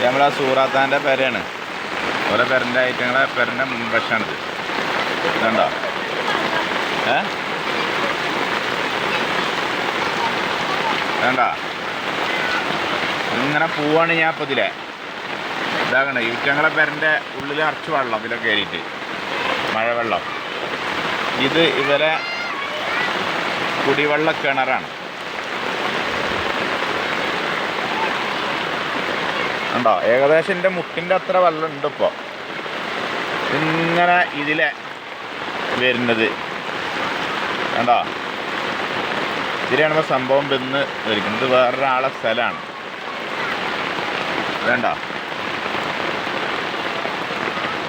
നമ്മളെ സൂറാത്താൻ്റെ പെരയാണ്. ഓരോ പെരൻ്റെ ഐറ്റങ്ങളെ പെരൻ്റെ മുൻവശമാണിത്. ഇതുണ്ടോ? വേണ്ട ഇങ്ങനെ പോവാണ് ഞാൻ ഇപ്പോൾ ഇതിലെ ഇതാകണേ ഈറ്റങ്ങളെ പെരൻ്റെ ഉള്ളിൽ അറച്ച് വെള്ളം ഇതിലെ കയറിയിട്ട് മഴവെള്ളം. ഇത് ഇവരെ കുടിവെള്ള കിണറാണ്. ഉണ്ടോ? ഏകദേശം എൻ്റെ മുട്ടിൻ്റെ അത്ര വെള്ളം ഉണ്ട് ഇപ്പോൾ. ഇങ്ങനെ ഇതിലെ വരുന്നത് കണ്ടോ? ഇതിലാണ് ഇപ്പോൾ സംഭവം വന്ന് വരിക്കുന്നത്. വേറൊരാളെ സ്ഥലമാണ്. വേണ്ട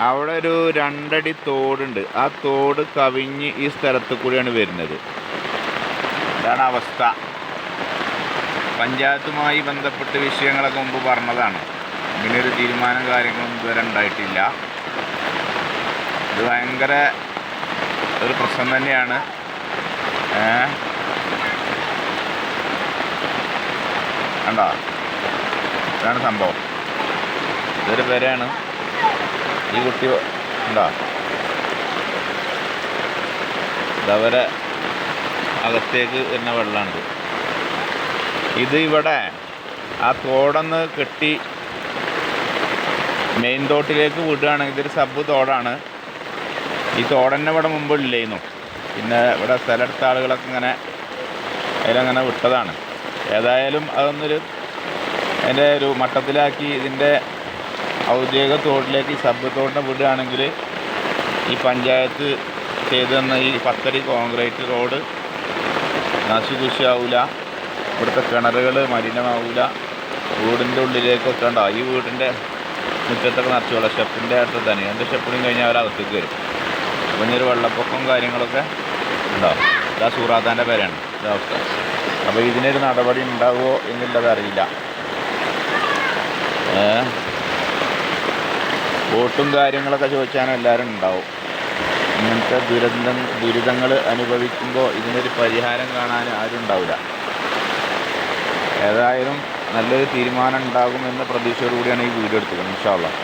അവിടെ ഒരു 2 അടി തോടുണ്ട്. ആ തോട് കവിഞ്ഞ് ഈ സ്ഥലത്ത് കൂടിയാണ് വരുന്നത്. ഇതാണ് അവസ്ഥ. പഞ്ചായത്തുമായി ബന്ധപ്പെട്ട് വിഷയങ്ങളൊക്കെ മുമ്പ് പറഞ്ഞതാണ്. ഇങ്ങനെയൊരു തീരുമാനം കാര്യങ്ങളൊന്നും ഇതുവരെ ഉണ്ടായിട്ടില്ല. ഇത് ഭയങ്കര ഒരു പ്രശ്നം തന്നെയാണ്. കണ്ടോ? ഇതാണ് സംഭവം. ഇതൊരു പേരാണ്. ഈ കുട്ടി ഉണ്ടോ? ഇതവരെ അകത്തേക്ക് വരുന്ന വെള്ളമാണിത്. ഇത് ഇവിടെ ആ തോടൊന്ന് കെട്ടി മെയിൻ തോട്ടിലേക്ക് വിടുകയാണെങ്കിൽ ഇതൊരു സബ് തോടാണ്. ഈ തോടന്നെ ഇവിടെ മുമ്പ് ഇല്ലായിരുന്നു. പിന്നെ ഇവിടെ സ്ഥലമെടുത്ത ആളുകളൊക്കെ ഇങ്ങനെ അതിലങ്ങനെ വിട്ടതാണ്. ഏതായാലും അതൊന്നൊരു അതിൻ്റെ ഒരു മട്ടത്തിലാക്കി ഇതിൻ്റെ ഔദ്യോഗിക തോട്ടിലേക്ക് ഈ സബ് തോടിനെ വിടുകയാണെങ്കിൽ ഈ പഞ്ചായത്ത് ചെയ്തു തന്ന ഈ 10 അടി കോൺക്രീറ്റ് റോഡ് നാശുദുശാവില്ല. ഇവിടുത്തെ കിണറുകൾ മലിനമാവില്ല. വീടിൻ്റെ ഉള്ളിലേക്കൊക്കെ ഉണ്ടോ? ഈ വീടിൻ്റെ മുറ്റത്തൊക്കെ നിറച്ചുള്ള സ്റ്റെപ്പിൻ്റെ അടുത്ത് തന്നെ 2 സ്റ്റെപ്പിനും കഴിഞ്ഞാൽ അവരകത്തേക്ക് വരും. അപ്പം ഇനി ഒരു വെള്ളപ്പൊക്കവും കാര്യങ്ങളൊക്കെ ഉണ്ടാവും. ഇതാ സൂറാത്താൻ്റെ പേരാണ് ഇതവസ്ഥ. അപ്പോൾ ഇതിനൊരു നടപടി ഉണ്ടാവുമോ എന്നുള്ളത് അറിയില്ല. വോട്ടും കാര്യങ്ങളൊക്കെ ചോദിച്ചാൽ എല്ലാവരും ഉണ്ടാവും. ഇങ്ങനത്തെ ദുരിതങ്ങൾ അനുഭവിക്കുമ്പോൾ ഇതിനൊരു പരിഹാരം കാണാൻ ആരും ഉണ്ടാവില്ല. ഏതായാലും നല്ലൊരു തീരുമാനം ഉണ്ടാകുമെന്ന പ്രതീക്ഷയോടുകൂടിയാണ് ഈ വീഡിയോ എടുത്തത്. ഇൻഷാ അല്ലാഹ്.